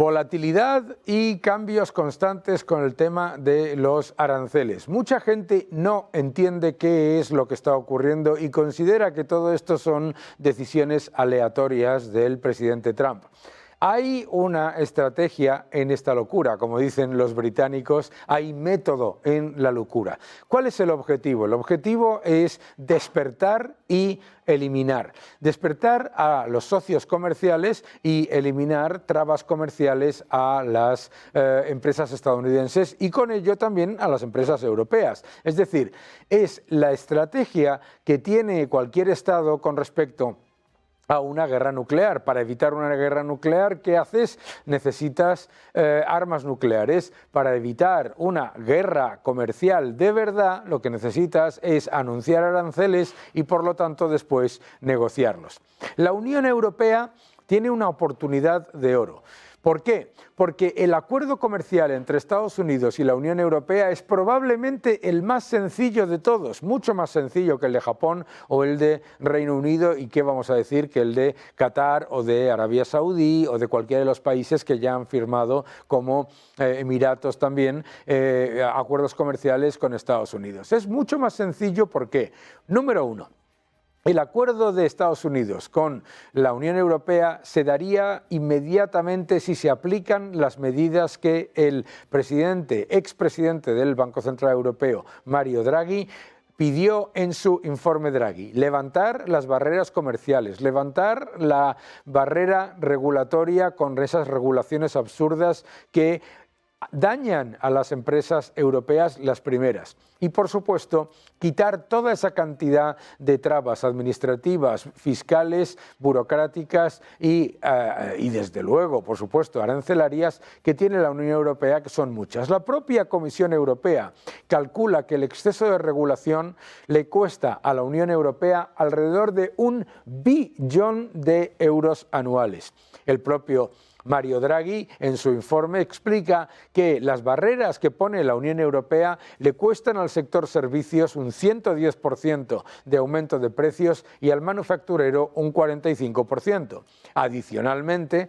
Volatilidad y cambios constantes con el tema de los aranceles. Mucha gente no entiende qué es lo que está ocurriendo y considera que todo esto son decisiones aleatorias del presidente Trump. Hay una estrategia en esta locura, como dicen los británicos, hay método en la locura. ¿Cuál es el objetivo? El objetivo es despertar y eliminar. Despertar a los socios comerciales y eliminar trabas comerciales a las empresas estadounidenses y con ello también a las empresas europeas. Es decir, es la estrategia que tiene cualquier Estado con respecto a una guerra nuclear. Para evitar una guerra nuclear, ¿qué haces? Necesitas armas nucleares. Para evitar una guerra comercial de verdad, lo que necesitas es anunciar aranceles y por lo tanto después negociarlos. La Unión Europea tiene una oportunidad de oro. ¿Por qué? Porque el acuerdo comercial entre Estados Unidos y la Unión Europea es probablemente el más sencillo de todos, mucho más sencillo que el de Japón o el de Reino Unido y qué vamos a decir que el de Qatar o de Arabia Saudí o de cualquiera de los países que ya han firmado como Emiratos también acuerdos comerciales con Estados Unidos. Es mucho más sencillo porque, número uno, el acuerdo de Estados Unidos con la Unión Europea se daría inmediatamente si se aplican las medidas que el expresidente del Banco Central Europeo, Mario Draghi, pidió en su informe Draghi: levantar las barreras comerciales, levantar la barrera regulatoria con esas regulaciones absurdas que dañan a las empresas europeas las primeras y, por supuesto, quitar toda esa cantidad de trabas administrativas, fiscales, burocráticas y desde luego, por supuesto, arancelarias que tiene la Unión Europea, que son muchas. La propia Comisión Europea calcula que el exceso de regulación le cuesta a la Unión Europea alrededor de 1 billón de euros anuales. El propio Mario Draghi en su informe explica que las barreras que pone la Unión Europea le cuestan al sector servicios un 110% de aumento de precios y al manufacturero un 45%. Adicionalmente,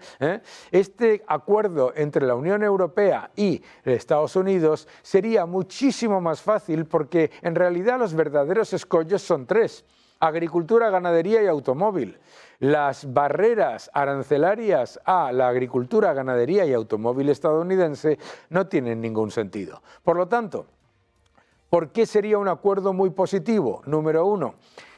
este acuerdo entre la Unión Europea y Estados Unidos sería muchísimo más fácil porque en realidad los verdaderos escollos son tres: agricultura, ganadería y automóvil. Las barreras arancelarias a la agricultura, ganadería y automóvil estadounidense no tienen ningún sentido. Por lo tanto, ¿por qué sería un acuerdo muy positivo? Número uno,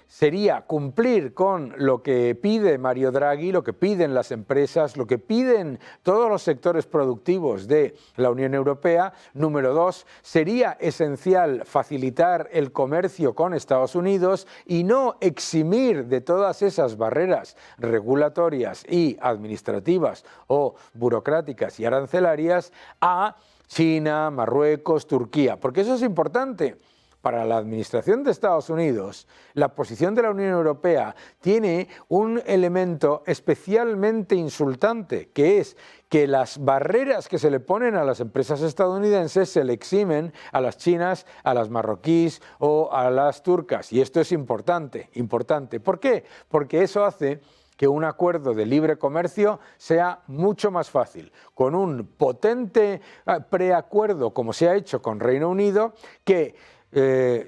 sería cumplir con lo que pide Mario Draghi, lo que piden las empresas, lo que piden todos los sectores productivos de la Unión Europea. Número dos, sería esencial facilitar el comercio con Estados Unidos y no eximir de todas esas barreras regulatorias y administrativas o burocráticas y arancelarias a China, Marruecos, Turquía, porque eso es importante. Para la administración de Estados Unidos, la posición de la Unión Europea tiene un elemento especialmente insultante, que es que las barreras que se le ponen a las empresas estadounidenses se le eximen a las chinas, a las marroquíes o a las turcas. Y esto es importante, importante. ¿Por qué? Porque eso hace que un acuerdo de libre comercio sea mucho más fácil, con un potente preacuerdo como se ha hecho con Reino Unido, que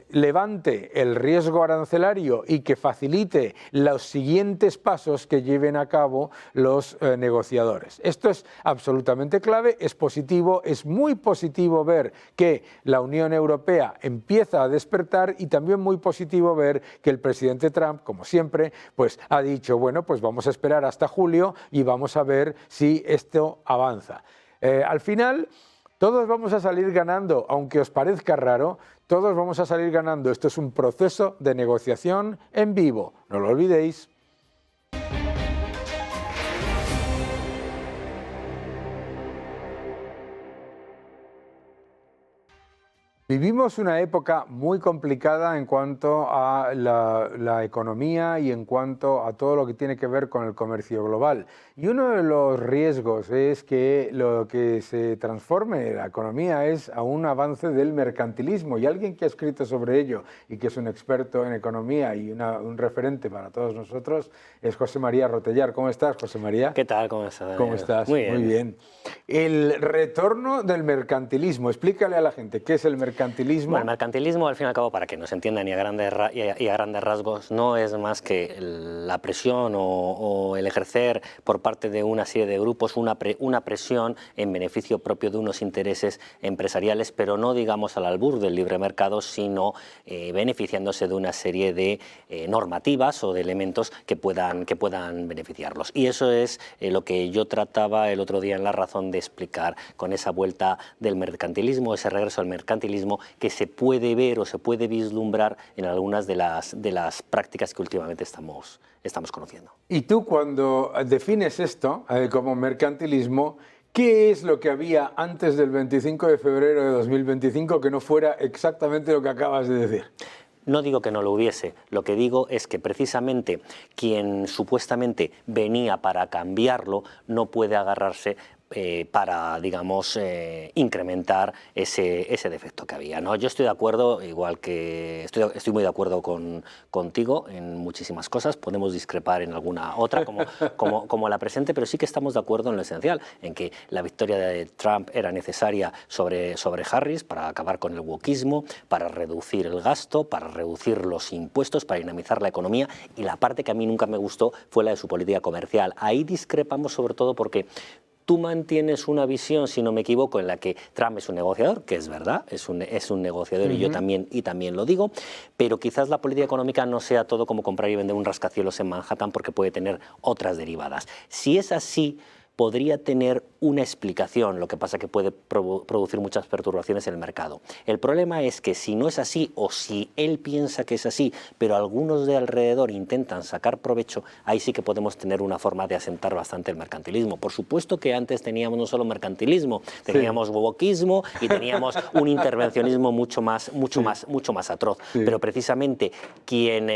levante el riesgo arancelario y que facilite los siguientes pasos que lleven a cabo los negociadores. Esto es absolutamente clave, es positivo, es muy positivo ver que la Unión Europea empieza a despertar y también muy positivo ver que el presidente Trump, como siempre, pues ha dicho, bueno, pues vamos a esperar hasta julio y vamos a ver si esto avanza. Al final, todos vamos a salir ganando, aunque os parezca raro, todos vamos a salir ganando. Esto es un proceso de negociación en vivo, no lo olvidéis. Vivimos una época muy complicada en cuanto a la economía y en cuanto a todo lo que tiene que ver con el comercio global. Y uno de los riesgos es que lo que se transforme la economía es a un avance del mercantilismo. Y alguien que ha escrito sobre ello y que es un experto en economía y un referente para todos nosotros es José María Rotellar. ¿Cómo estás, José María? ¿Qué tal? ¿Cómo estás? ¿Cómo estás? Muy bien. Muy bien. El retorno del mercantilismo. Explícale a la gente qué es el mercantilismo. Bueno, el mercantilismo, al fin y al cabo, para que nos entiendan y a grandes rasgos, no es más que la presión o el ejercer por parte de una serie de grupos una presión en beneficio propio de unos intereses empresariales, pero no digamos al albur del libre mercado, sino beneficiándose de una serie de normativas o de elementos que puedan beneficiarlos. Y eso es lo que yo trataba el otro día en La Razón de explicar con esa vuelta del mercantilismo, ese regreso al mercantilismo que se puede ver o se puede vislumbrar en algunas de las prácticas que últimamente estamos conociendo. Y tú, cuando defines esto como mercantilismo, ¿qué es lo que había antes del 25 de febrero de 2025 que no fuera exactamente lo que acabas de decir? No digo que no lo hubiese, lo que digo es que precisamente quien supuestamente venía para cambiarlo no puede agarrarse para, digamos, incrementar ese defecto que había, ¿no? Yo estoy de acuerdo, igual que estoy muy de acuerdo contigo en muchísimas cosas, podemos discrepar en alguna otra como la presente, pero sí que estamos de acuerdo en lo esencial, en que la victoria de Trump era necesaria sobre Harris para acabar con el wokismo, para reducir el gasto, para reducir los impuestos, para dinamizar la economía, y la parte que a mí nunca me gustó fue la de su política comercial. Ahí discrepamos sobre todo porque tú mantienes una visión, si no me equivoco, en la que Trump es un negociador, que es verdad, es un negociador, y yo también lo digo, pero quizás la política económica no sea todo como comprar y vender un rascacielos en Manhattan, porque puede tener otras derivadas. Si es así, podría tener una explicación, lo que pasa que puede producir muchas perturbaciones en el mercado. El problema es que si no es así, o si él piensa que es así, pero algunos de alrededor intentan sacar provecho, ahí sí que podemos tener una forma de asentar bastante el mercantilismo. Por supuesto que antes teníamos no solo mercantilismo, teníamos wokismo y teníamos un intervencionismo mucho más atroz. Sí. Pero precisamente quien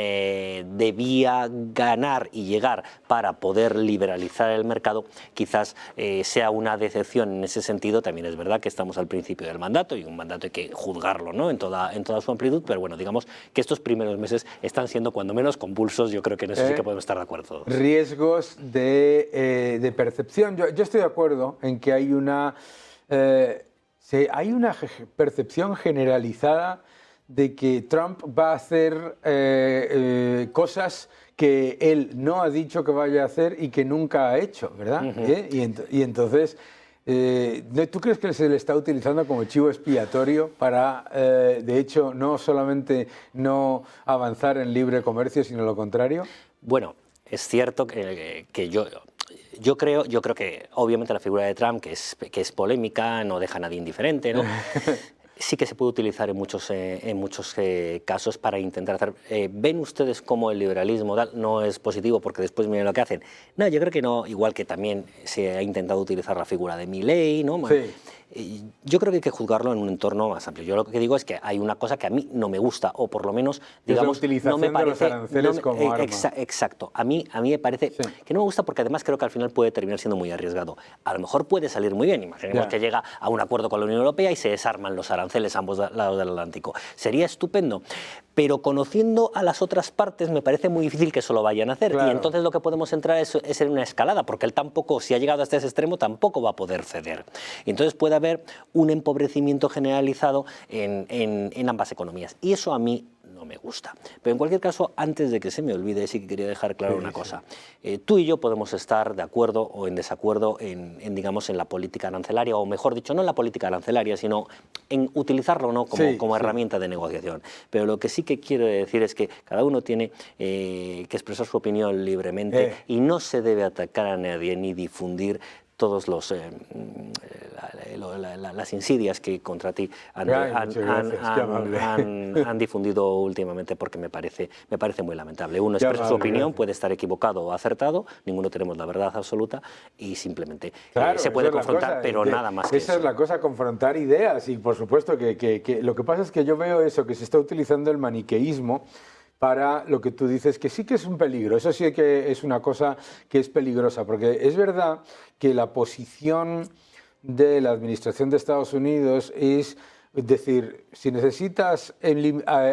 debía ganar y llegar para poder liberalizar el mercado, quizás sea una decepción en ese sentido. También es verdad que estamos al principio del mandato, y un mandato hay que juzgarlo, ¿no?, en toda su amplitud, pero bueno, digamos que estos primeros meses están siendo cuando menos convulsos. Yo creo que en eso sí que podemos estar de acuerdo todos. Riesgos de percepción. Yo estoy de acuerdo en que hay una percepción generalizada de que Trump va a hacer cosas que él no ha dicho que vaya a hacer y que nunca ha hecho, ¿verdad? Y entonces, ¿tú crees que se le está utilizando como chivo expiatorio para, de hecho, no solamente no avanzar en libre comercio, sino lo contrario? Bueno, es cierto que yo creo que obviamente la figura de Trump, que es polémica, no deja a nadie indiferente, ¿no? Sí que se puede utilizar en muchos casos para intentar hacer... ¿Ven ustedes cómo el liberalismo no es positivo porque después miren lo que hacen? No, yo creo que no, igual que también se ha intentado utilizar la figura de Milei, ¿no? Sí. Yo creo que hay que juzgarlo en un entorno más amplio. Yo lo que digo es que hay una cosa que a mí no me gusta, o por lo menos, digamos, no me parece... de los aranceles como arma. Exacto. A mí me parece que no me gusta, porque además creo que al final puede terminar siendo muy arriesgado. A lo mejor puede salir muy bien. Imaginemos que llega a un acuerdo con la Unión Europea y se desarman los aranceles a ambos lados del Atlántico. Sería estupendo. Pero conociendo a las otras partes, me parece muy difícil que eso lo vayan a hacer. Claro. Y entonces lo que podemos entrar es en una escalada, porque él tampoco, si ha llegado hasta ese extremo, tampoco va a poder ceder. Y entonces puede haber un empobrecimiento generalizado en ambas economías. Y eso a mí no me gusta. Pero en cualquier caso, antes de que se me olvide, sí que quería dejar claro una cosa. Tú y yo podemos estar de acuerdo o en desacuerdo digamos, en la política arancelaria, o mejor dicho, no en la política arancelaria, sino en utilizarlo, ¿no?, como herramienta de negociación. Pero lo que sí que quiero decir es que cada uno tiene que expresar su opinión libremente y no se debe atacar a nadie ni difundir todos las insidias que contra ti han difundido últimamente, porque me parece muy lamentable. Uno expresa su opinión, puede estar equivocado o acertado, ninguno tenemos la verdad absoluta y simplemente se puede confrontar, pero nada más que eso. Esa es la cosa, confrontar ideas, y por supuesto que lo que pasa es que yo veo eso, que se está utilizando el maniqueísmo para lo que tú dices, que sí que es un peligro. Eso sí que es una cosa que es peligrosa, porque es verdad que la posición de la administración de Estados Unidos es decir, si necesitas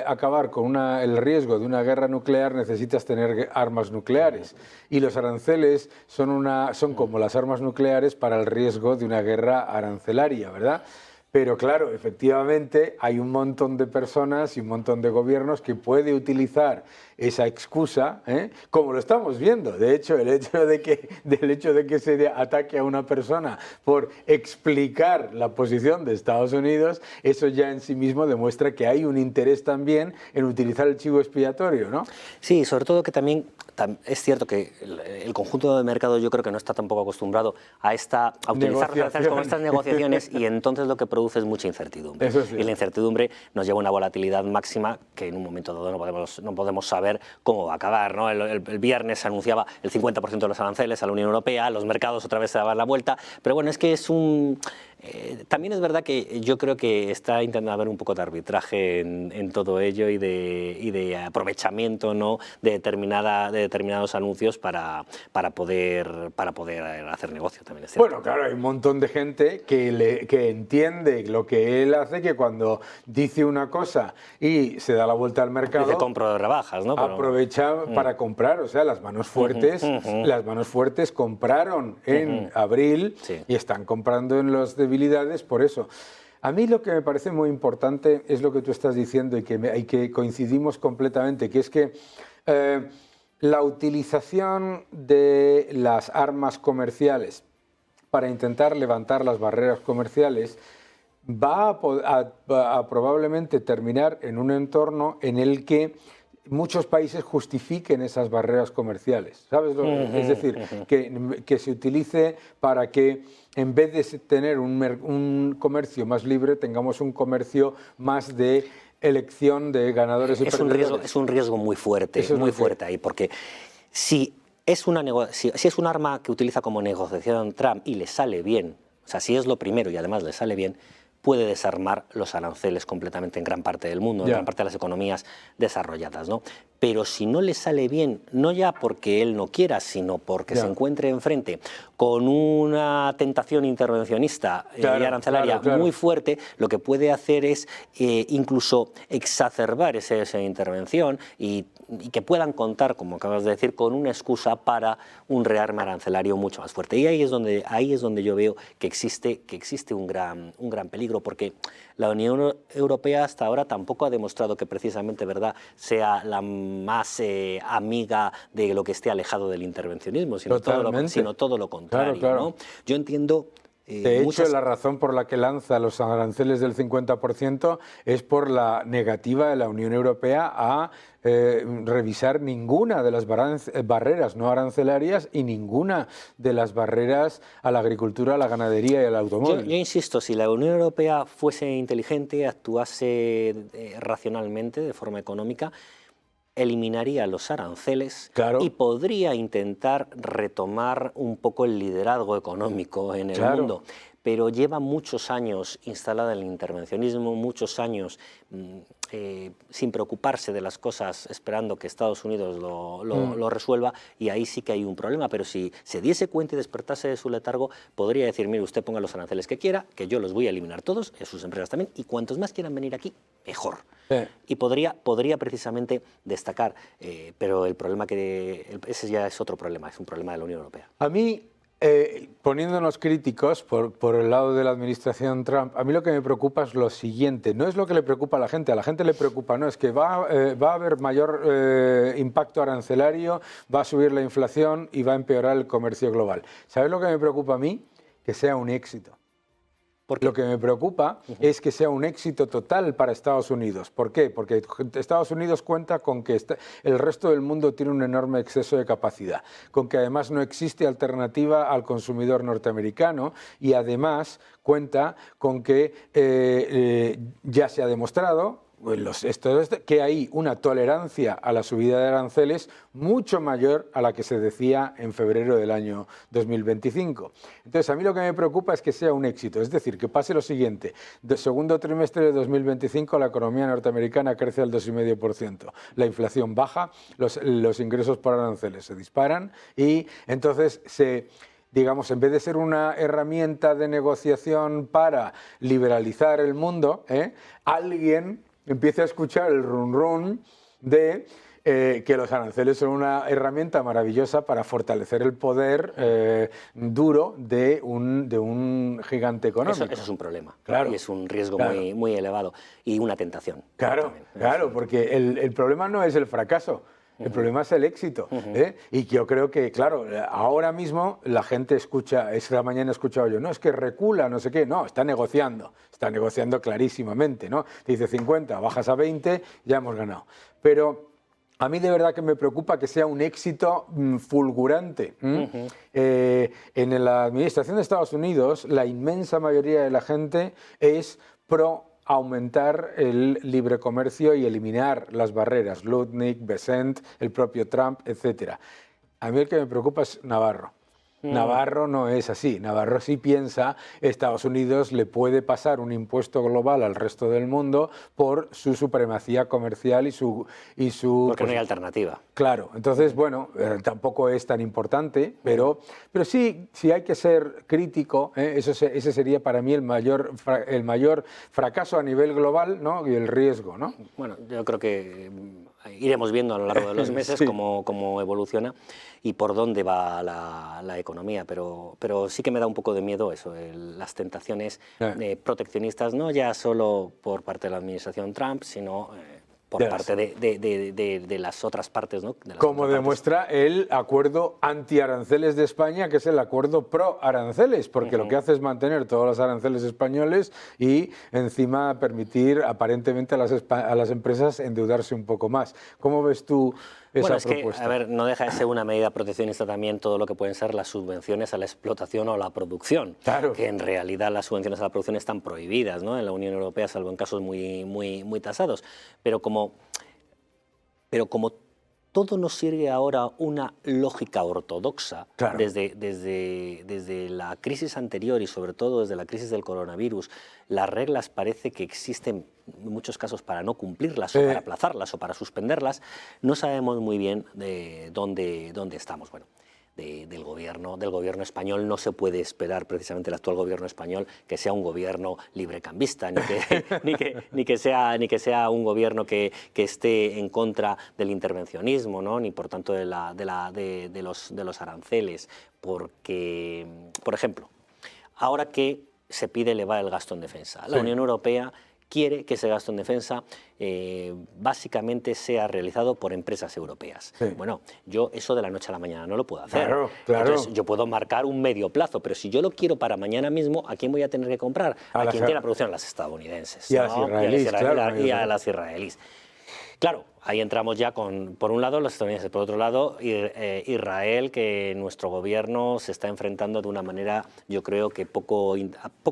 acabar con el riesgo de una guerra nuclear, necesitas tener armas nucleares. Y los aranceles son como las armas nucleares para el riesgo de una guerra arancelaria, ¿verdad? Pero claro, efectivamente hay un montón de personas y un montón de gobiernos que puede utilizar esa excusa, como lo estamos viendo. De hecho, el hecho de que se ataque a una persona por explicar la posición de Estados Unidos, eso ya en sí mismo demuestra que hay un interés también en utilizar el chivo expiatorio, ¿no? Sí, sobre todo que también es cierto que el conjunto del mercado, yo creo que no está tampoco acostumbrado a utilizar los aranceles como estas negociaciones, y entonces lo que produce es mucha incertidumbre. Eso sí. Y la incertidumbre nos lleva a una volatilidad máxima que en un momento dado no podemos saber cómo va a acabar, ¿no? El viernes se anunciaba el 50% de los aranceles a la Unión Europea, los mercados otra vez se daban la vuelta, pero bueno, es que es también es verdad que yo creo que está intentando haber un poco de arbitraje en todo ello y de aprovechamiento, ¿no?, de determinados anuncios para poder hacer negocio también. Es cierto. Bueno, claro, hay un montón de gente que entiende lo que él hace, que cuando dice una cosa y se da la vuelta al mercado, dice compro de rebajas, ¿no? Aprovecha para comprar. O sea, las manos fuertes compraron en abril y están comprando en las debilidades por eso. A mí lo que me parece muy importante es lo que tú estás diciendo y que coincidimos completamente, que es que la utilización de las armas comerciales para intentar levantar las barreras comerciales va a probablemente terminar en un entorno en el que muchos países justifiquen esas barreras comerciales, ¿sabes? Es decir, que se utilice para que en vez de tener un comercio más libre, tengamos un comercio más de elección de ganadores y perdedores. Es un riesgo muy fuerte, ahí, porque si es un arma que utiliza como negociación Trump y le sale bien, o sea, si es lo primero y además le sale bien, puede desarmar los aranceles completamente en gran parte del mundo, en gran parte de las economías desarrolladas, ¿no? Pero si no le sale bien, no ya porque él no quiera, sino porque se encuentre enfrente con una tentación intervencionista y arancelaria muy fuerte, lo que puede hacer es incluso exacerbar esa intervención y que puedan contar, como acabas de decir, con una excusa para un rearme arancelario mucho más fuerte. Y ahí es donde yo veo que existe un gran peligro, porque la Unión Europea hasta ahora tampoco ha demostrado que precisamente, ¿verdad?, sea la más amiga de lo que esté alejado del intervencionismo, sino todo lo contrario. Claro. ¿no? Yo entiendo... De hecho, la razón por la que lanza los aranceles del 50% es por la negativa de la Unión Europea a revisar ninguna de las barreras no arancelarias y ninguna de las barreras a la agricultura, a la ganadería y al automóvil. Yo insisto, si la Unión Europea fuese inteligente, actuase racionalmente, de forma económica, eliminaría los aranceles y podría intentar retomar un poco el liderazgo económico en el mundo. Pero lleva muchos años instalada en el intervencionismo, muchos años sin preocuparse de las cosas, esperando que Estados Unidos lo resuelva, y ahí sí que hay un problema. Pero si se diese cuenta y despertase de su letargo, podría decir, mire, usted ponga los aranceles que quiera, que yo los voy a eliminar todos, y a sus empresas también, y cuantos más quieran venir aquí, mejor. Y podría precisamente destacar, pero el problema ese ya es otro problema, es un problema de la Unión Europea. A mí, poniéndonos críticos por el lado de la administración Trump, a mí lo que me preocupa es lo siguiente, no es lo que le preocupa a la gente le preocupa, no, es que va a haber mayor impacto arancelario, va a subir la inflación y va a empeorar el comercio global. ¿Sabes lo que me preocupa a mí? Que sea un éxito. Lo que me preocupa es que sea un éxito total para Estados Unidos. ¿Por qué? Porque Estados Unidos cuenta con que el resto del mundo tiene un enorme exceso de capacidad, con que además no existe alternativa al consumidor norteamericano y además cuenta con que ya se ha demostrado que hay una tolerancia a la subida de aranceles mucho mayor a la que se decía en febrero del año 2025. Entonces, a mí lo que me preocupa es que sea un éxito, es decir, que pase lo siguiente: del segundo trimestre de 2025 la economía norteamericana crece al 2,5%, la inflación baja, los ingresos por aranceles se disparan y entonces digamos, en vez de ser una herramienta de negociación para liberalizar el mundo, alguien empiece a escuchar el run run de que los aranceles son una herramienta maravillosa para fortalecer el poder duro de un gigante económico. Eso es un problema, claro, y es un riesgo claro, muy elevado y una tentación. Claro, claro, porque el problema no es el fracaso. El problema es el éxito. Y yo creo que, claro, ahora mismo la gente escucha, esta mañana he escuchado yo, no, es que recula, no sé qué, no, está negociando clarísimamente, ¿no? Te dice 50, bajas a 20, ya hemos ganado. Pero a mí de verdad que me preocupa que sea un éxito fulgurante. En la administración de Estados Unidos, la inmensa mayoría de la gente es pro aumentar el libre comercio y eliminar las barreras, Lutnick, Bessent, el propio Trump, etc. A mí el que me preocupa es Navarro. Navarro no es así. Navarro sí piensa Estados Unidos le puede pasar un impuesto global al resto del mundo por su supremacía comercial y su porque no hay alternativa. Claro, entonces, bueno, tampoco es tan importante, pero sí hay que ser crítico. Ese sería para mí el mayor fracaso a nivel global, ¿no? Y el riesgo, ¿no? Bueno, yo creo que iremos viendo a lo largo de los meses cómo evoluciona y por dónde va la economía, pero sí que me da un poco de miedo eso, las tentaciones proteccionistas, no ya solo por parte de la administración Trump, sino por parte de las otras partes, ¿no? Como demuestra el acuerdo anti-aranceles de España, que es el acuerdo pro-aranceles, porque lo que hace es mantener todos los aranceles españoles y encima permitir aparentemente a las empresas endeudarse un poco más. ¿Cómo ves tú esa propuesta? A ver, no deja de ser una medida proteccionista también todo lo que pueden ser las subvenciones a la explotación o a la producción, claro, que en realidad las subvenciones a la producción están prohibidas, ¿no? En la Unión Europea, salvo en casos muy tasados, pero como todo nos sirve ahora una lógica ortodoxa, claro, desde la crisis anterior y sobre todo desde la crisis del coronavirus, las reglas parece que existen en muchos casos para no cumplirlas o para aplazarlas o para suspenderlas. No sabemos muy bien de dónde estamos. Bueno, del gobierno español no se puede esperar, precisamente el actual gobierno español, que sea un gobierno librecambista, ni que sea un gobierno que esté en contra del intervencionismo, ¿no? Ni por tanto de los aranceles, porque, por ejemplo, ahora que se pide elevar el gasto en defensa, la Unión Europea quiere que ese gasto en defensa básicamente sea realizado por empresas europeas. Bueno, yo eso de la noche a la mañana no lo puedo hacer. Claro. Entonces, yo puedo marcar un medio plazo, pero si yo lo quiero para mañana mismo, ¿a quién voy a tener que comprar? A quien tiene la producción, a las estadounidenses. Y a las israelíes, y a las israelíes. Claro, ahí entramos ya por un lado los estadounidenses, por otro lado Israel, que nuestro gobierno se está enfrentando de una manera, yo creo que poco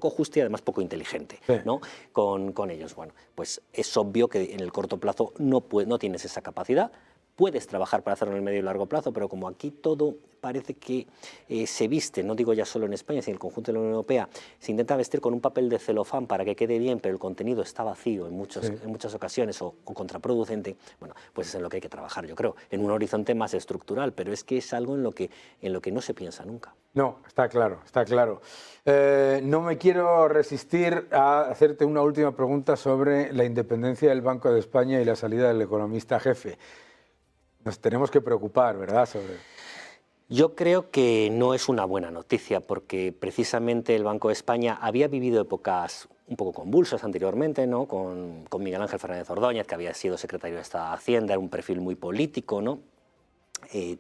justa y además poco inteligente, ¿no? con ellos. Bueno, pues es obvio que en el corto plazo no tienes esa capacidad. Puedes trabajar para hacerlo en el medio y largo plazo, pero como aquí todo parece que se viste, no digo ya solo en España, sino en el conjunto de la Unión Europea, se intenta vestir con un papel de celofán para que quede bien, pero el contenido está vacío en muchas ocasiones o contraproducente, bueno, pues es en lo que hay que trabajar, yo creo, en un horizonte más estructural, pero es que es algo en lo que no se piensa nunca. No, está claro, está claro. No me quiero resistir a hacerte una última pregunta sobre la independencia del Banco de España y la salida del economista jefe. Nos tenemos que preocupar, ¿verdad? Yo creo que no es una buena noticia porque precisamente el Banco de España había vivido épocas un poco convulsas anteriormente, ¿no? Con Miguel Ángel Fernández Ordóñez, que había sido secretario de Estado de Hacienda, era un perfil muy político, ¿no?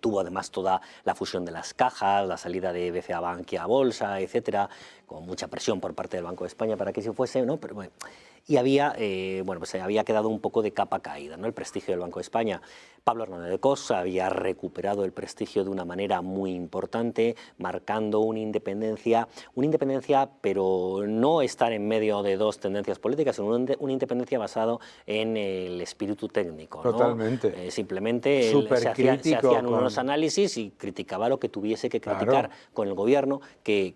Tuvo además toda la fusión de las cajas, la salida de BCA Bankia a bolsa, etcétera, con mucha presión por parte del Banco de España para que se fuese, ¿no? Pero bueno, y había, pues había quedado un poco de capa caída, ¿no? El prestigio del Banco de España. Pablo Hernández de Cos había recuperado el prestigio de una manera muy importante, marcando una independencia, pero no estar en medio de dos tendencias políticas, sino una independencia basada en el espíritu técnico, ¿no? Totalmente. Simplemente se hacían unos análisis y criticaba lo que tuviese que criticar, claro, con el gobierno que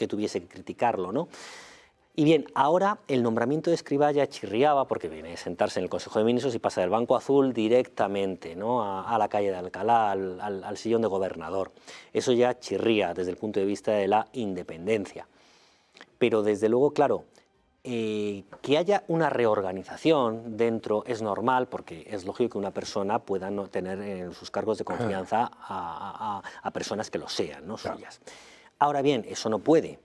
tuviese que criticarlo, ¿no? Y bien, ahora el nombramiento de Escrivá ya chirriaba porque viene a sentarse en el Consejo de Ministros y pasa del Banco Azul directamente, ¿no?, a la calle de Alcalá, al sillón de gobernador. Eso ya chirría desde el punto de vista de la independencia. Pero desde luego, claro, que haya una reorganización dentro es normal, porque es lógico que una persona pueda no tener en sus cargos de confianza a personas que lo sean, ¿no?, suyas. Ahora bien, eso no puede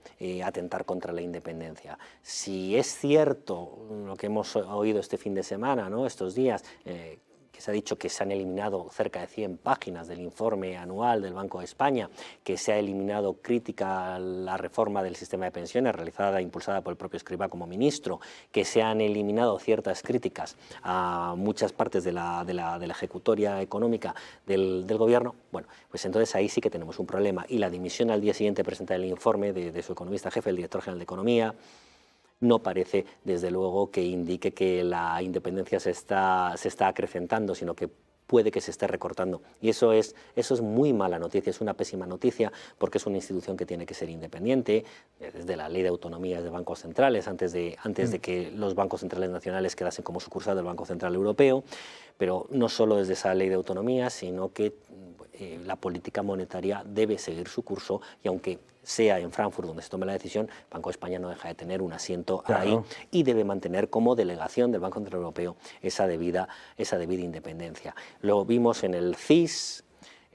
atentar contra la independencia. Si es cierto lo que hemos oído este fin de semana, ¿no?, estos días, que se ha dicho que se han eliminado cerca de 100 páginas del informe anual del Banco de España, que se ha eliminado crítica a la reforma del sistema de pensiones realizada, impulsada por el propio Escrivá como ministro, que se han eliminado ciertas críticas a muchas partes de la ejecutoria económica del gobierno, bueno, pues entonces ahí sí que tenemos un problema. Y la dimisión al día siguiente de presentar el informe de su economista jefe, el director general de Economía, no parece, desde luego, que indique que la independencia se está acrecentando, sino que puede que se esté recortando. Y eso es muy mala noticia, es una pésima noticia, porque es una institución que tiene que ser independiente, desde la ley de autonomías de bancos centrales, antes de que los bancos centrales nacionales quedasen como sucursal del Banco Central Europeo, pero no solo desde esa ley de autonomías, sino que la política monetaria debe seguir su curso, y aunque sea en Frankfurt donde se tome la decisión, Banco de España no deja de tener un asiento, claro, ahí, y debe mantener como delegación del Banco Central Europeo esa debida independencia. Lo vimos en el CIS,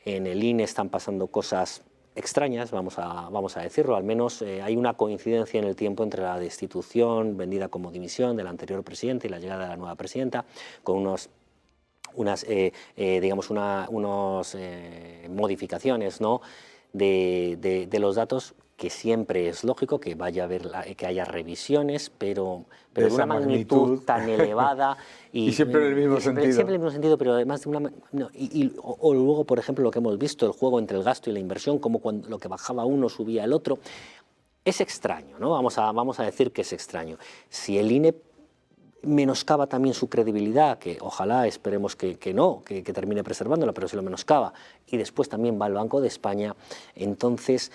en el INE están pasando cosas extrañas, vamos a decirlo, al menos hay una coincidencia en el tiempo entre la destitución, vendida como dimisión, del anterior presidente y la llegada de la nueva presidenta, con unas modificaciones, ¿no?, de los datos, que siempre es lógico que que haya revisiones, pero de una magnitud tan elevada y siempre en el mismo sentido. Siempre en el mismo sentido, pero además de una... No, o luego, por ejemplo, lo que hemos visto, el juego entre el gasto y la inversión, como cuando lo que bajaba uno subía el otro. Es extraño, ¿no? Vamos a decir que es extraño. Si el INE menoscaba también su credibilidad, que ojalá esperemos que no, que termine preservándola, pero si lo menoscaba, y después también va al Banco de España, entonces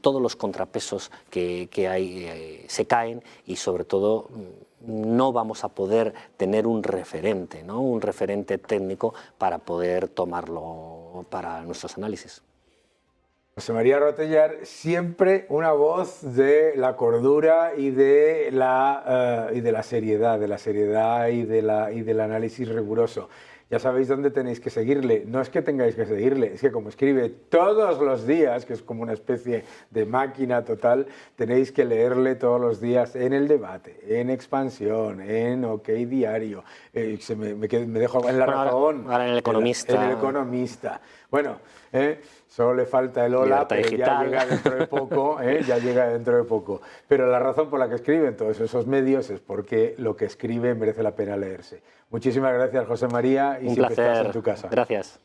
todos los contrapesos que hay se caen, y sobre todo no vamos a poder tener un referente, ¿no?, un referente técnico para poder tomarlo para nuestros análisis. José María Rotellar, siempre una voz de la cordura y de la seriedad, y del análisis riguroso. Ya sabéis dónde tenéis que seguirle. No es que tengáis que seguirle, es que como escribe todos los días, que es como una especie de máquina total, tenéis que leerle todos los días en El Debate, en Expansión, en OK Diario, me dejo en La Razón. Ahora en El Economista. En El Economista. Bueno, solo le falta el hola, pero ya llega dentro de poco, ya llega dentro de poco. Pero la razón por la que escriben todos esos medios es porque lo que escribe merece la pena leerse. Muchísimas gracias, José María, y siempre estás en tu casa. Gracias.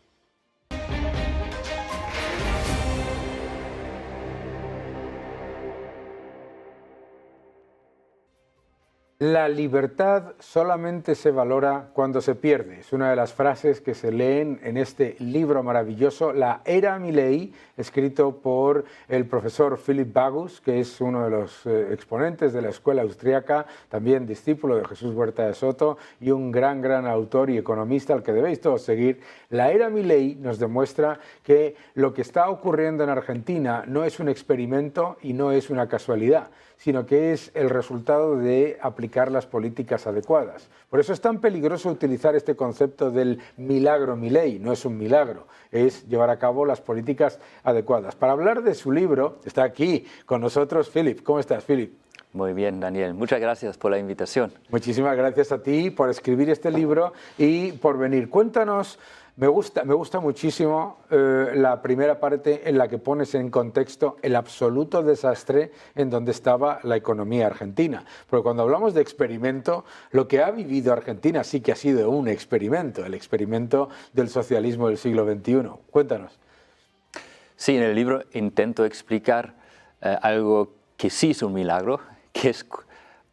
La libertad solamente se valora cuando se pierde. Es una de las frases que se leen en este libro maravilloso, La Era Milei, escrito por el profesor Philipp Bagus, que es uno de los exponentes de la escuela austríaca, también discípulo de Jesús Huerta de Soto y un gran autor y economista al que debéis todos seguir. La Era Milei nos demuestra que lo que está ocurriendo en Argentina no es un experimento y no es una casualidad, sino que es el resultado de aplicar las políticas adecuadas. Por eso es tan peligroso utilizar este concepto del milagro Milei. No es un milagro, es llevar a cabo las políticas adecuadas. Para hablar de su libro, está aquí con nosotros Philipp. ¿Cómo estás, Philipp? Muy bien, Daniel. Muchas gracias por la invitación. Muchísimas gracias a ti por escribir este libro y por venir. Cuéntanos Me gusta muchísimo la primera parte en la que pones en contexto el absoluto desastre en donde estaba la economía argentina. Porque cuando hablamos de experimento, lo que ha vivido Argentina sí que ha sido un experimento, el experimento del socialismo del siglo XXI. Cuéntanos. Sí, en el libro intento explicar algo que sí es un milagro, que es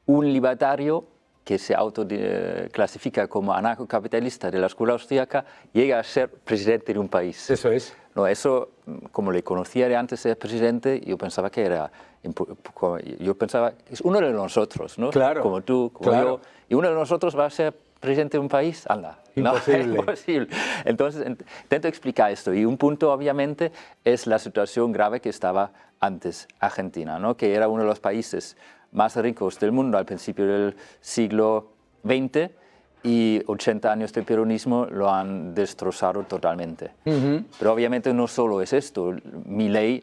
un libertario que se autoclasifica como anarcocapitalista de la escuela austríaca, llega a ser presidente de un país. Eso es. No, eso, como le conocía de antes de ser presidente, yo pensaba que era, es uno de nosotros, ¿no? Claro, como tú, como yo, y uno de nosotros va a ser presidente de un país, anda. Imposible. No, imposible. Entonces, intento explicar esto, y un punto, obviamente, es la situación grave que estaba antes Argentina, ¿no? Que era uno de los países más ricos del mundo al principio del siglo XX, y 80 años de peronismo lo han destrozado totalmente. Pero obviamente no solo es esto. Milei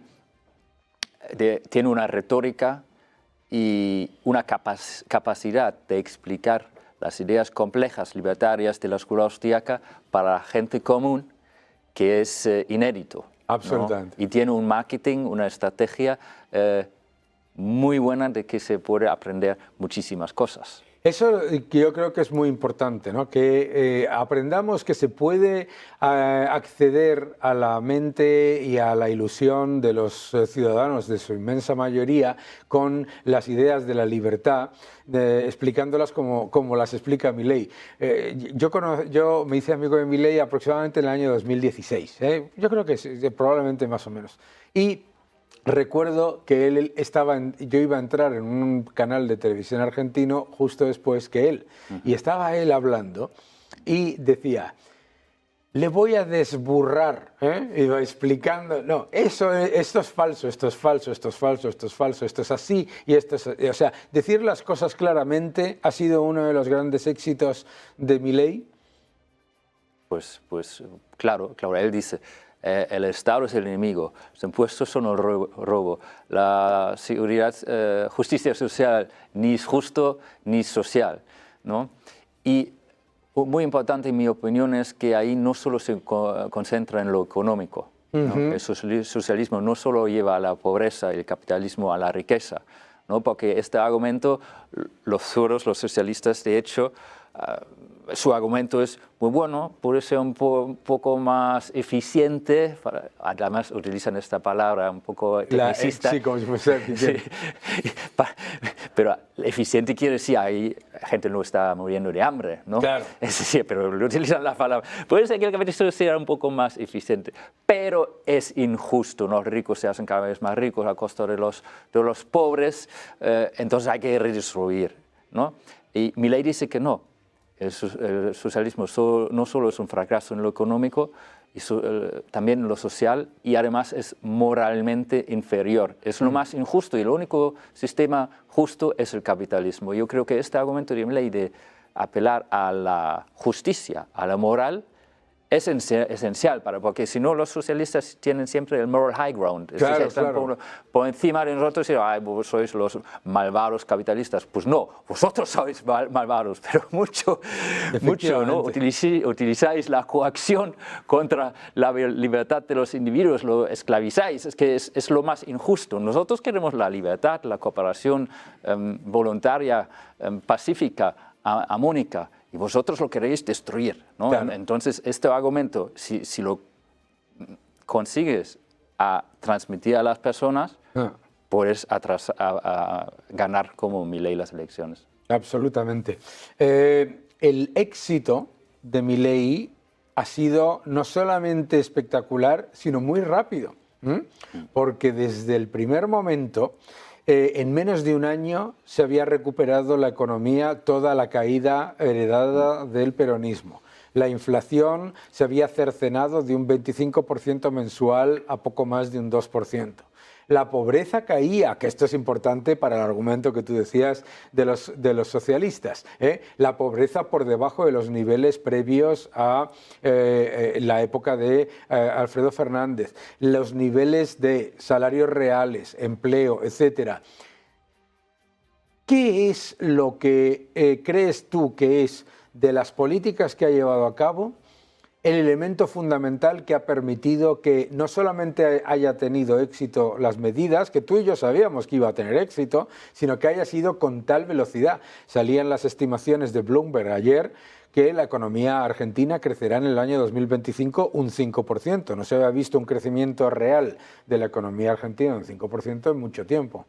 tiene una retórica y una capacidad de explicar las ideas complejas libertarias de la escuela austríaca para la gente común que es inédito, Absolutamente. ¿no? Y tiene un marketing, una estrategia muy buena de que se puede aprender muchísimas cosas. Eso que yo creo que es muy importante, ¿no? Que aprendamos que se puede acceder a la mente y a la ilusión de los ciudadanos, de su inmensa mayoría, con las ideas de la libertad, explicándolas como las explica Milei. Yo me hice amigo de Milei aproximadamente en el año 2016, yo creo que probablemente más o menos. Y recuerdo que yo iba a entrar en un canal de televisión argentino justo después que él, y estaba él hablando y decía, le voy a desburrar, iba explicando, no, esto es falso, esto es falso, esto es falso, esto es falso, esto es así y esto es... O sea, decir las cosas claramente ha sido uno de los grandes éxitos de Milei. Pues claro, él dice... el Estado es el enemigo, los impuestos son el robo, la seguridad, justicia social ni es justo ni es social, ¿no? Y muy importante en mi opinión es que ahí no solo se concentra en lo económico, ¿no? El socialismo no solo lleva a la pobreza y el capitalismo a la riqueza, ¿no? Porque este argumento, los socialistas de hecho, su argumento es muy bueno, puede ser un poco más eficiente, además utilizan esta palabra un poco tecnicista. Sí, como si fuese eficiente. Sí. Pero eficiente quiere decir, ahí la gente no está muriendo de hambre, ¿no? Claro. Sí, pero utilizan la palabra. Puede ser que el capitalismo sea un poco más eficiente, pero es injusto, ¿no? Los ricos se hacen cada vez más ricos a costa de los pobres, entonces hay que redistribuir, ¿no? Y Milei dice que no. El socialismo no solo es un fracaso en lo económico, también en lo social, y además es moralmente inferior. Es lo más injusto, y el único sistema justo es el capitalismo. Yo creo que este argumento de Milei de apelar a la justicia, a la moral, es esencial, porque si no los socialistas tienen siempre el moral high ground. Claro, están claro. por encima de nosotros y ay, vos sois los malvados capitalistas. Pues no, vosotros sois malvados, pero mucho, ¿no? Utilizáis la coacción contra la libertad de los individuos, lo esclavizáis, es que es lo más injusto. Nosotros queremos la libertad, la cooperación voluntaria, pacífica, armónica, y vosotros lo queréis destruir, ¿no? Claro. Entonces, este argumento, si lo consigues a transmitir a las personas, puedes ganar como Milei las elecciones. Absolutamente. El éxito de Milei ha sido no solamente espectacular, sino muy rápido, porque desde el primer momento, en menos de un año se había recuperado la economía, toda la caída heredada del peronismo. La inflación se había cercenado de un 25% mensual a poco más de un 2%. La pobreza caía, que esto es importante para el argumento que tú decías de los socialistas, la pobreza por debajo de los niveles previos a la época de Alfredo Fernández, los niveles de salarios reales, empleo, etcétera. ¿Qué es lo que crees tú que es de las políticas que ha llevado a cabo el elemento fundamental que ha permitido que no solamente haya tenido éxito las medidas, que tú y yo sabíamos que iba a tener éxito, sino que haya sido con tal velocidad. Salían las estimaciones de Bloomberg ayer que la economía argentina crecerá en el año 2025 un 5%. No se había visto un crecimiento real de la economía argentina un 5% en mucho tiempo.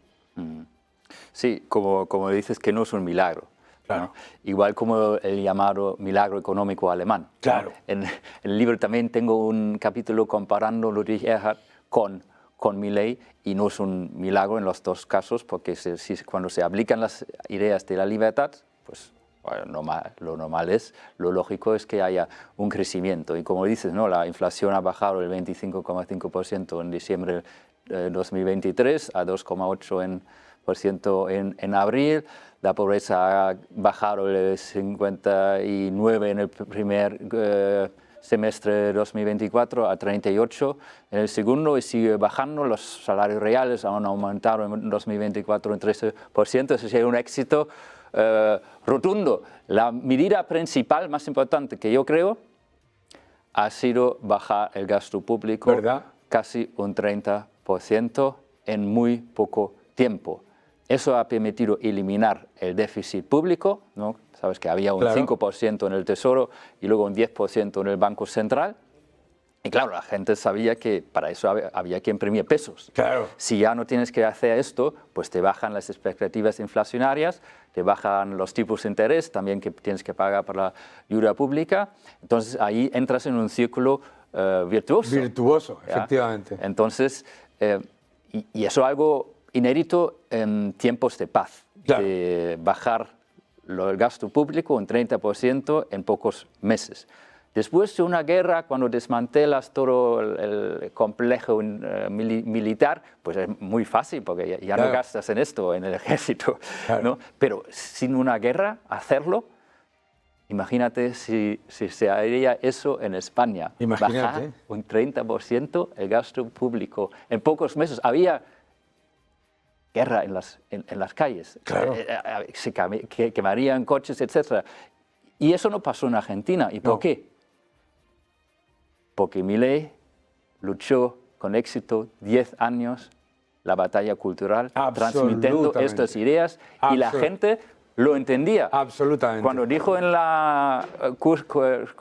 Sí, como dices, que no es un milagro. Claro. ¿No? Igual como el llamado milagro económico alemán. Claro. ¿No? En el libro también tengo un capítulo comparando Ludwig Erhard con Milei, y no es un milagro en los dos casos, porque cuando se aplican las ideas de la libertad, pues lo normal lo lógico es que haya un crecimiento. Y como dices, ¿no? La inflación ha bajado el 25,5% en diciembre de 2023 a 2,8% en abril. La pobreza ha bajado el 59 en el primer semestre de 2024 a 38 en el segundo, y sigue bajando. Los salarios reales han aumentado en 2024 en 13%. Eso es un éxito rotundo. La medida principal, más importante que yo creo, ha sido bajar el gasto público, ¿verdad? Casi un 30% en muy poco tiempo. Eso ha permitido eliminar el déficit público, ¿no? Sabes que había un 5% en el Tesoro y luego un 10% en el Banco Central. Y claro, la gente sabía que para eso había que imprimir pesos. Claro. Si ya no tienes que hacer esto, pues te bajan las expectativas inflacionarias, te bajan los tipos de interés también que tienes que pagar para la ayuda pública. Entonces ahí entras en un círculo virtuoso. Virtuoso, efectivamente. Entonces, y eso es algo inédito en tiempos de paz, claro, de bajar el gasto público un 30% en pocos meses. Después de una guerra, cuando desmantelas todo el complejo militar, pues es muy fácil, porque ya no gastas en esto, en el ejército, ¿no? Pero sin una guerra, hacerlo, imagínate si se haría eso en España. Imagínate. Bajar un 30% el gasto público. En pocos meses había guerra en las calles, claro, se quemarían coches, etc. Y eso no pasó en Argentina. ¿Y por qué? Porque Milei luchó con éxito 10 años la batalla cultural, transmitiendo estas ideas, y la gente lo entendía. Absolutamente. Cuando dijo en el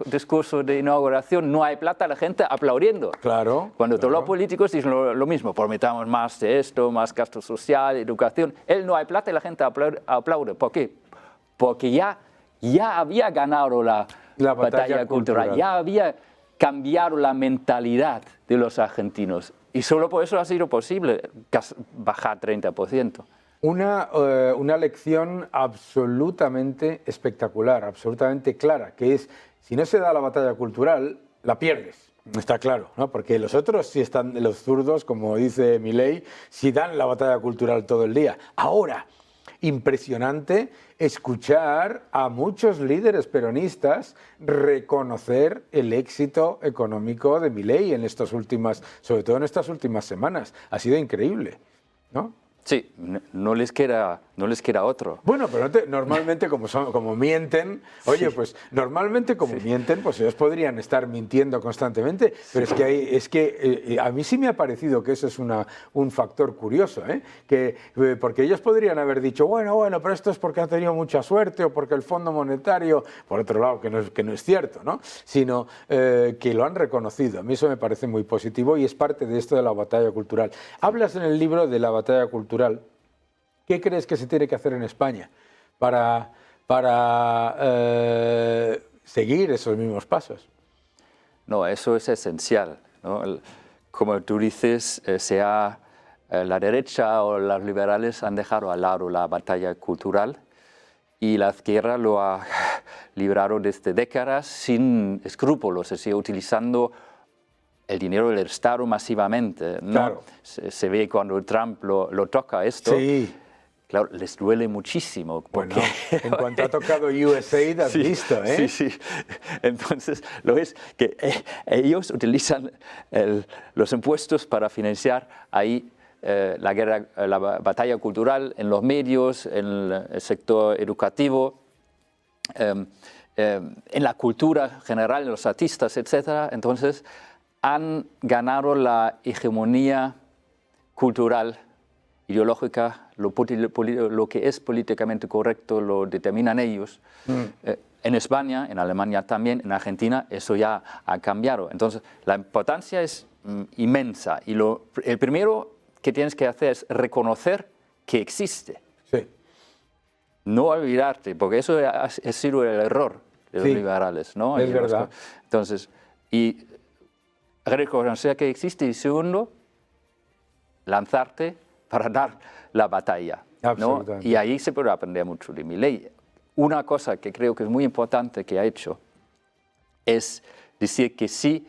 discurso de inauguración no hay plata, la gente aplaudiendo. Claro. Cuando todos los políticos dicen lo mismo, prometamos más de esto, más gasto social, educación, él no hay plata y la gente aplaude. ¿Por qué? Porque ya había ganado la batalla cultural, ya había cambiar la mentalidad de los argentinos, y solo por eso ha sido posible bajar 30%. Una lección absolutamente espectacular, absolutamente clara, que es, si no se da la batalla cultural, la pierdes. Está claro, ¿no? Porque los otros sí están, los zurdos, como dice Milei, sí dan la batalla cultural todo el día. Ahora, impresionante escuchar a muchos líderes peronistas reconocer el éxito económico de Milei sobre todo en estas últimas semanas. Ha sido increíble, ¿no? Sí, no les queda otro. Bueno, pero normalmente como mienten, oye, pues normalmente como mienten, pues ellos podrían estar mintiendo constantemente, pero es que a mí sí me ha parecido que eso es un factor curioso, porque ellos podrían haber dicho, bueno, pero esto es porque ha tenido mucha suerte o porque el Fondo Monetario, por otro lado, que no es cierto, ¿no? Sino que lo han reconocido. A mí eso me parece muy positivo y es parte de esto de la batalla cultural. Hablas en el libro de la batalla cultural. ¿Qué crees que se tiene que hacer en España para seguir esos mismos pasos? No, eso es esencial, ¿no? Como tú dices, la derecha o los liberales han dejado al lado la batalla cultural, y la izquierda lo ha librado desde décadas sin escrúpulos, es decir, utilizando el dinero del Estado masivamente, ¿no? Claro. Se ve cuando Trump lo toca esto. Sí. Claro, les duele muchísimo. Porque, bueno, en cuanto ha tocado USAID, has visto, ¿eh? Sí. Entonces, lo ves que ellos utilizan los impuestos para financiar ahí la batalla cultural en los medios, en el sector educativo. en la cultura general, en los artistas, etc. Entonces, han ganado la hegemonía cultural, ideológica, lo que es políticamente correcto lo determinan ellos. En España, en Alemania también, en Argentina, eso ya ha cambiado. Entonces, la importancia es inmensa y el primero que tienes que hacer es reconocer que existe. Sí. No olvidarte, porque eso ha sido el error de los liberales, ¿no? Es verdad. Entonces, y reconocer que existe y segundo, lanzarte para dar la batalla, ¿no? Y ahí se puede aprender mucho de Milei. Una cosa que creo que es muy importante que ha hecho es decir que sí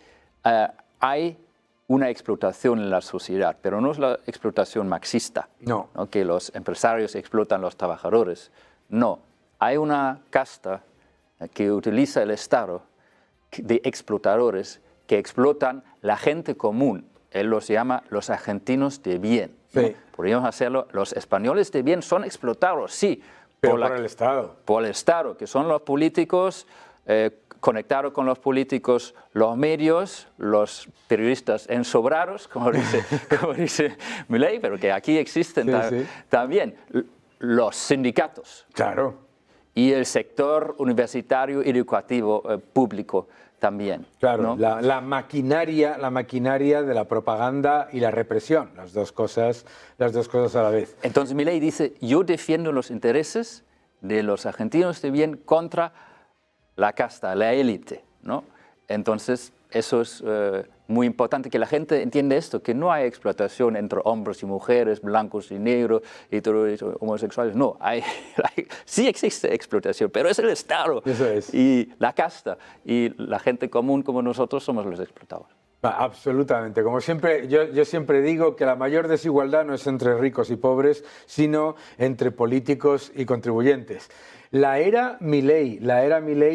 hay una explotación en la sociedad, pero no es la explotación marxista, ¿no? Que los empresarios explotan a los trabajadores. No, hay una casta que utiliza el Estado de explotadores que explotan la gente común. Él los llama los argentinos de bien, ¿no? Sí. Podríamos hacerlo, los españoles de bien son explotados, sí, pero por el Estado. Por el Estado, que son los políticos, conectados con los políticos, los medios, los periodistas ensobrados, como dice Milei, pero que aquí existen también, los sindicatos. Claro. Y el sector universitario educativo público también. Claro, ¿no? la maquinaria de la propaganda y la represión, las dos cosas a la vez. Entonces Milei dice, yo defiendo los intereses de los argentinos de bien contra la casta, la élite, ¿no? Entonces eso es muy importante que la gente entienda esto, que no hay explotación entre hombres y mujeres, blancos y negros, y homosexuales. No, sí existe explotación, pero es el Estado y la casta, y la gente común como nosotros somos los explotados. Absolutamente. Como siempre, yo siempre digo que la mayor desigualdad no es entre ricos y pobres, sino entre políticos y contribuyentes. La era Milei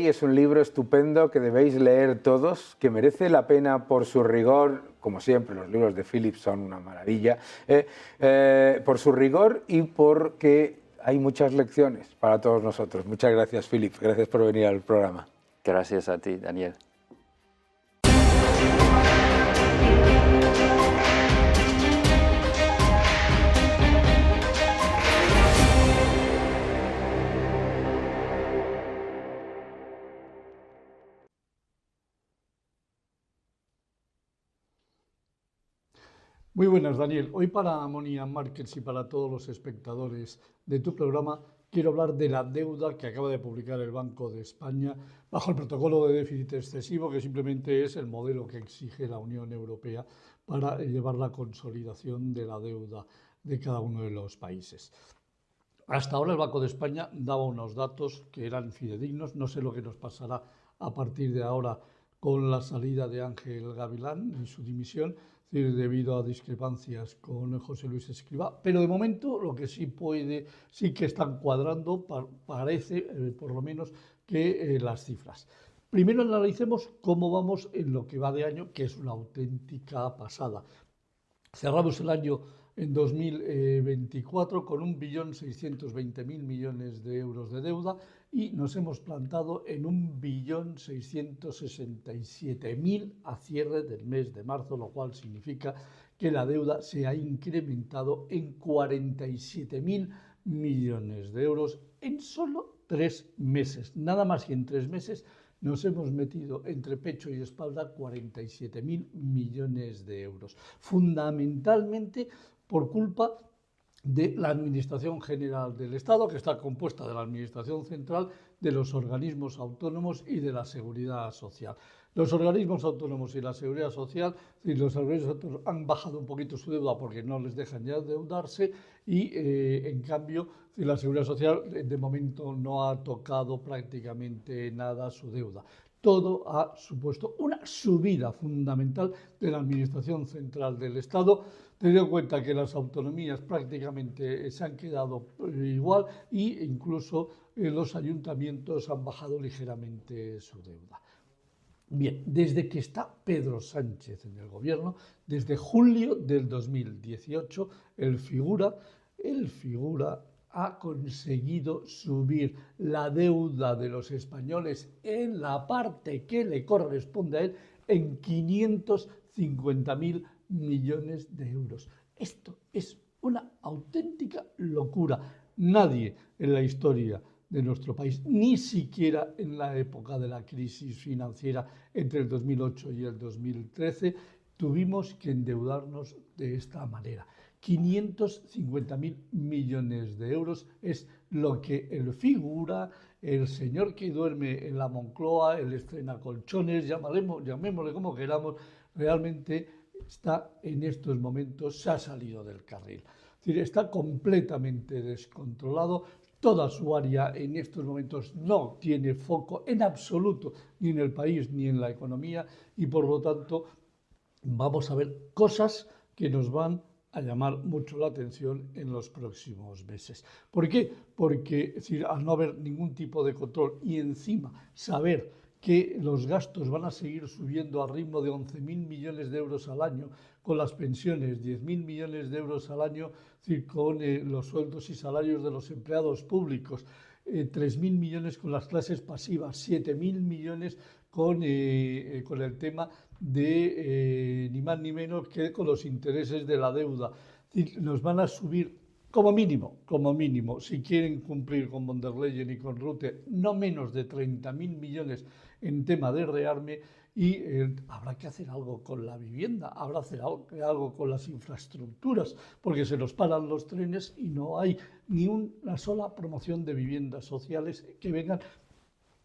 es un libro estupendo que debéis leer todos, que merece la pena por su rigor, como siempre los libros de Philip son una maravilla, por su rigor y porque hay muchas lecciones para todos nosotros. Muchas gracias, Philip. Gracias por venir al programa. Gracias a ti, Daniel. Muy buenas, Daniel. Hoy para Monia Markets y para todos los espectadores de tu programa quiero hablar de la deuda que acaba de publicar el Banco de España bajo el protocolo de déficit excesivo, que simplemente es el modelo que exige la Unión Europea para llevar la consolidación de la deuda de cada uno de los países. Hasta ahora el Banco de España daba unos datos que eran fidedignos. No sé lo que nos pasará a partir de ahora con la salida de Ángel Gavilán y su dimisión, debido a discrepancias con José Luis Escrivá, pero de momento lo que sí que están cuadrando, parece por lo menos, que las cifras. Primero analicemos cómo vamos en lo que va de año, que es una auténtica pasada. Cerramos el año en 2024 con 1.620.000 millones de euros de deuda y nos hemos plantado en 1.667.000 a cierre del mes de marzo, lo cual significa que la deuda se ha incrementado en 47.000 millones de euros en solo 3 meses. Nada más que en 3 meses nos hemos metido entre pecho y espalda 47.000 millones de euros. Fundamentalmente por culpa de la Administración General del Estado, que está compuesta de la Administración Central, de los organismos autónomos y de la Seguridad Social. Los organismos autónomos y la Seguridad Social, los organismos autónomos han bajado un poquito su deuda porque no les dejan ya endeudarse y, en cambio, la Seguridad Social de momento no ha tocado prácticamente nada su deuda. Todo ha supuesto una subida fundamental de la Administración Central del Estado, teniendo en cuenta que las autonomías prácticamente se han quedado igual e incluso los ayuntamientos han bajado ligeramente su deuda. Bien, desde que está Pedro Sánchez en el gobierno, desde julio del 2018, él figura ha conseguido subir la deuda de los españoles en la parte que le corresponde a él en 550.000 millones de euros. Esto es una auténtica locura. Nadie en la historia de nuestro país, ni siquiera en la época de la crisis financiera entre el 2008 y el 2013, tuvimos que endeudarnos de esta manera. 550.000 millones de euros es lo que el figura, el señor que duerme en la Moncloa, el estrenacolchones, llamémosle como queramos, realmente está en estos momentos, se ha salido del carril. Es decir, está completamente descontrolado. Toda su área en estos momentos no tiene foco en absoluto, ni en el país ni en la economía, y por lo tanto vamos a ver cosas que nos van a llamar mucho la atención en los próximos meses. ¿Por qué? Porque al no haber ningún tipo de control y encima saber que los gastos van a seguir subiendo al ritmo de 11.000 millones de euros al año, con las pensiones 10.000 millones de euros al año, con los sueldos y salarios de los empleados públicos, 3.000 millones con las clases pasivas, 7.000 millones con el tema de ni más ni menos que con los intereses de la deuda. Nos van a subir como mínimo, si quieren cumplir con von der Leyen y con Rutte, no menos de 30.000 millones en tema de rearme, y habrá que hacer algo con la vivienda, habrá que hacer algo con las infraestructuras, porque se nos paran los trenes y no hay ni una sola promoción de viviendas sociales que vengan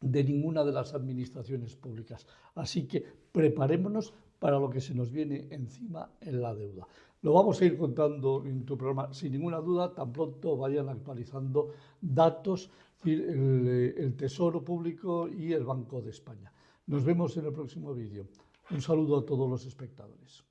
de ninguna de las administraciones públicas. Así que preparémonos para lo que se nos viene encima en la deuda. Lo vamos a ir contando en tu programa sin ninguna duda, tan pronto vayan actualizando datos el Tesoro Público y el Banco de España. Nos vemos en el próximo vídeo. Un saludo a todos los espectadores.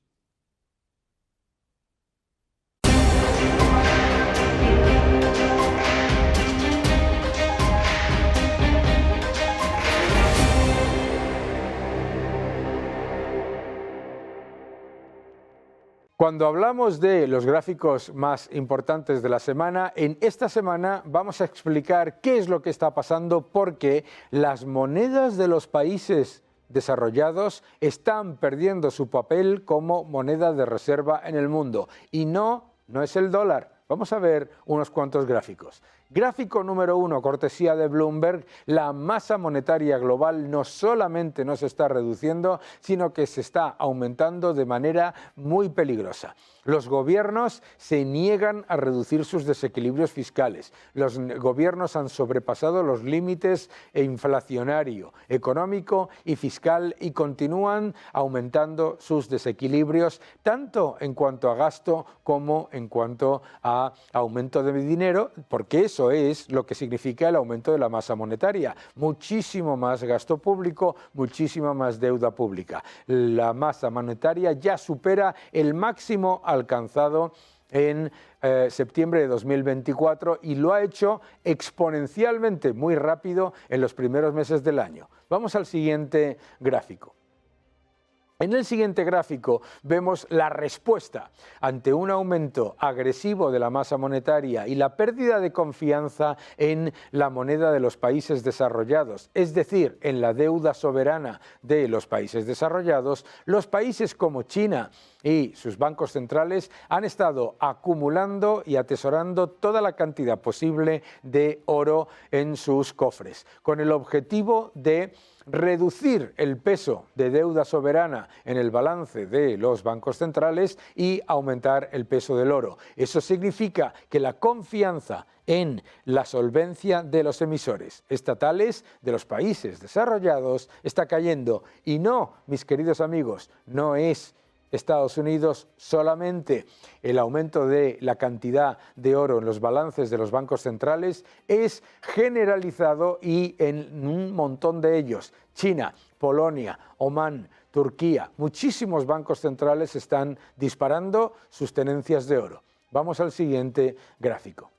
Cuando hablamos de los gráficos más importantes de la semana, en esta semana vamos a explicar qué es lo que está pasando, porque las monedas de los países desarrollados están perdiendo su papel como moneda de reserva en el mundo. Y no es el dólar. Vamos a ver unos cuantos gráficos. Gráfico número 1, cortesía de Bloomberg: la masa monetaria global no solamente no se está reduciendo, sino que se está aumentando de manera muy peligrosa. Los gobiernos se niegan a reducir sus desequilibrios fiscales. Los gobiernos han sobrepasado los límites inflacionario, económico y fiscal y continúan aumentando sus desequilibrios, tanto en cuanto a gasto como en cuanto a aumento de dinero, porque eso es lo que significa el aumento de la masa monetaria. Muchísimo más gasto público, muchísima más deuda pública. La masa monetaria ya supera el máximo alcanzado en septiembre de 2024 y lo ha hecho exponencialmente muy rápido en los primeros meses del año. Vamos al siguiente gráfico. En el siguiente gráfico vemos la respuesta ante un aumento agresivo de la masa monetaria y la pérdida de confianza en la moneda de los países desarrollados, es decir, en la deuda soberana de los países desarrollados. Los países como China y sus bancos centrales han estado acumulando y atesorando toda la cantidad posible de oro en sus cofres, con el objetivo de reducir el peso de deuda soberana en el balance de los bancos centrales y aumentar el peso del oro. Eso significa que la confianza en la solvencia de los emisores estatales de los países desarrollados está cayendo. Y no, mis queridos amigos, no es Estados Unidos solamente. El aumento de la cantidad de oro en los balances de los bancos centrales es generalizado y en un montón de ellos. China, Polonia, Omán, Turquía, muchísimos bancos centrales están disparando sus tenencias de oro. Vamos al siguiente gráfico.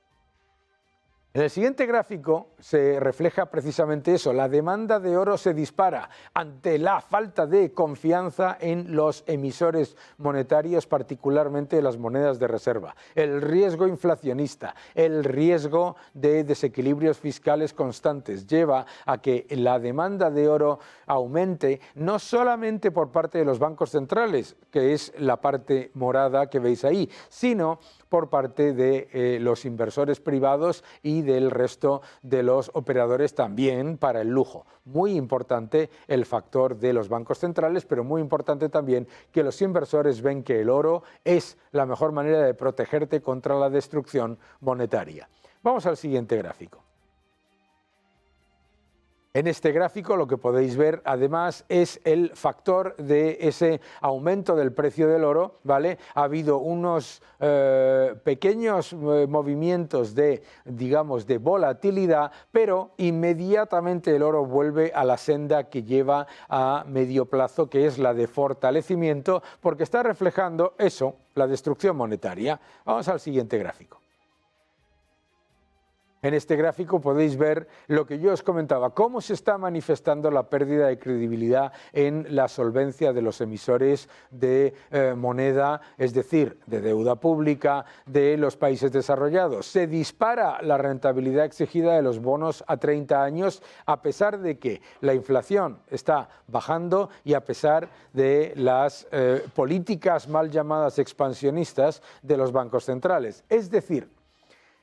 En el siguiente gráfico se refleja precisamente eso, la demanda de oro se dispara ante la falta de confianza en los emisores monetarios, particularmente las monedas de reserva, el riesgo inflacionista, el riesgo de desequilibrios fiscales constantes lleva a que la demanda de oro aumente no solamente por parte de los bancos centrales, que es la parte morada que veis ahí, sino por parte de los inversores privados y del resto de los operadores también para el lujo. Muy importante el factor de los bancos centrales, pero muy importante también que los inversores ven que el oro es la mejor manera de protegerte contra la destrucción monetaria. Vamos al siguiente gráfico. En este gráfico lo que podéis ver además es el factor de ese aumento del precio del oro, ¿vale? Ha habido unos pequeños movimientos de, digamos, de volatilidad, pero inmediatamente el oro vuelve a la senda que lleva a medio plazo, que es la de fortalecimiento, porque está reflejando eso, la destrucción monetaria. Vamos al siguiente gráfico. En este gráfico podéis ver lo que yo os comentaba, cómo se está manifestando la pérdida de credibilidad en la solvencia de los emisores de moneda, es decir, de deuda pública de los países desarrollados. Se dispara la rentabilidad exigida de los bonos a 30 años, a pesar de que la inflación está bajando y a pesar de las políticas mal llamadas expansionistas de los bancos centrales. Es decir,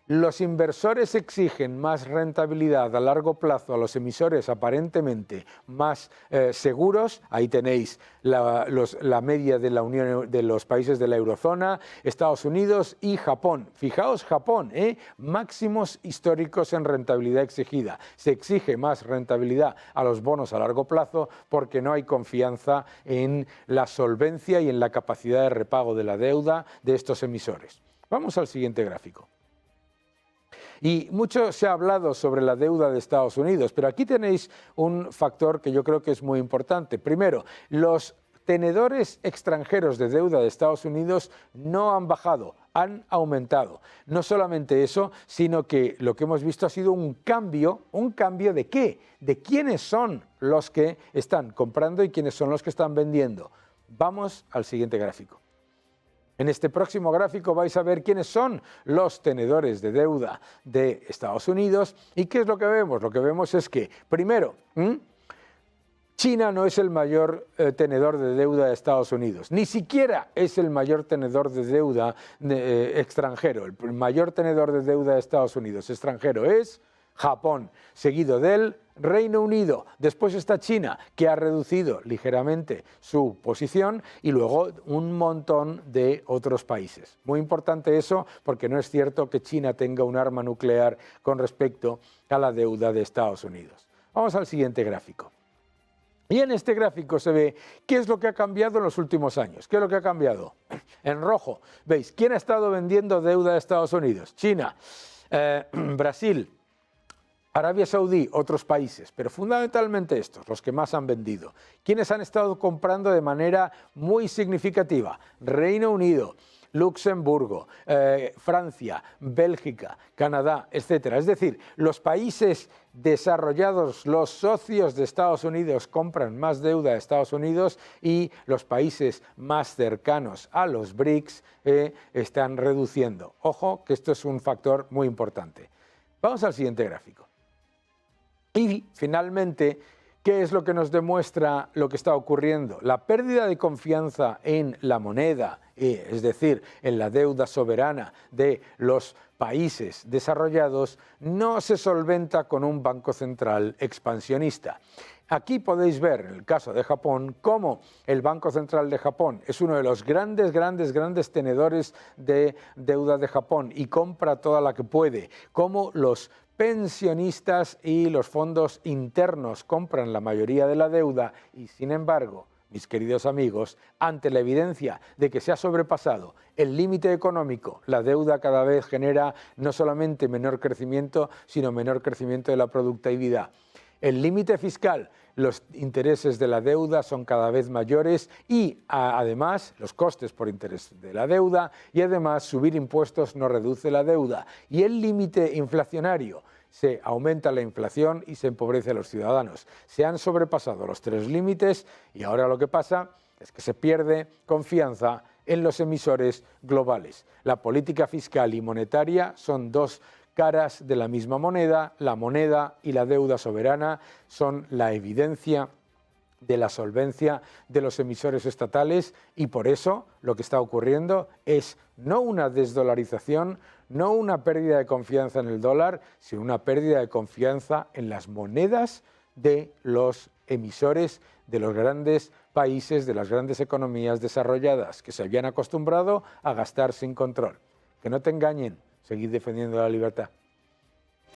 los inversores exigen más rentabilidad a largo plazo a los emisores aparentemente más seguros. Ahí tenéis la media de la Unión de los países de la eurozona, Estados Unidos y Japón. Fijaos, Japón, máximos históricos en rentabilidad exigida. Se exige más rentabilidad a los bonos a largo plazo porque no hay confianza en la solvencia y en la capacidad de repago de la deuda de estos emisores. Vamos al siguiente gráfico. Y mucho se ha hablado sobre la deuda de Estados Unidos, pero aquí tenéis un factor que yo creo que es muy importante. Primero, los tenedores extranjeros de deuda de Estados Unidos no han bajado, han aumentado. No solamente eso, sino que lo que hemos visto ha sido un cambio ¿de qué? De quiénes son los que están comprando y quiénes son los que están vendiendo. Vamos al siguiente gráfico. En este próximo gráfico vais a ver quiénes son los tenedores de deuda de Estados Unidos y qué es lo que vemos. Lo que vemos es que, primero, China no es el mayor tenedor de deuda de Estados Unidos, ni siquiera es el mayor tenedor de deuda extranjero. El mayor tenedor de deuda de Estados Unidos extranjero es Japón, seguido del Reino Unido, después está China, que ha reducido ligeramente su posición, y luego un montón de otros países. Muy importante eso, porque no es cierto que China tenga un arma nuclear con respecto a la deuda de Estados Unidos. Vamos al siguiente gráfico. Y en este gráfico se ve qué es lo que ha cambiado en los últimos años. ¿Qué es lo que ha cambiado? En rojo, veis, ¿quién ha estado vendiendo deuda de Estados Unidos? China, Brasil, Arabia Saudí, otros países, pero fundamentalmente estos, los que más han vendido. ¿Quiénes han estado comprando de manera muy significativa? Reino Unido, Luxemburgo, Francia, Bélgica, Canadá, etcétera. Es decir, los países desarrollados, los socios de Estados Unidos compran más deuda de Estados Unidos y los países más cercanos a los BRICS están reduciendo. Ojo, que esto es un factor muy importante. Vamos al siguiente gráfico. Y finalmente, ¿qué es lo que nos demuestra lo que está ocurriendo? La pérdida de confianza en la moneda, es decir, en la deuda soberana de los países desarrollados, no se solventa con un banco central expansionista. Aquí podéis ver, en el caso de Japón, cómo el Banco Central de Japón es uno de los grandes tenedores de deuda de Japón y compra toda la que puede, cómo los pensionistas y los fondos internos compran la mayoría de la deuda y, sin embargo, mis queridos amigos, ante la evidencia de que se ha sobrepasado el límite económico, la deuda cada vez genera no solamente menor crecimiento, sino menor crecimiento de la productividad. El límite fiscal, los intereses de la deuda son cada vez mayores y además los costes por interés de la deuda y además subir impuestos no reduce la deuda. Y el límite inflacionario, se aumenta la inflación y se empobrece a los ciudadanos. Se han sobrepasado los 3 límites y ahora lo que pasa es que se pierde confianza en los emisores globales. La política fiscal y monetaria son 2 caras de la misma moneda. La moneda y la deuda soberana son la evidencia de la solvencia de los emisores estatales y por eso lo que está ocurriendo es no una desdolarización, no una pérdida de confianza en el dólar, sino una pérdida de confianza en las monedas de los emisores de los grandes países, de las grandes economías desarrolladas que se habían acostumbrado a gastar sin control. Que no te engañen, seguid defendiendo la libertad.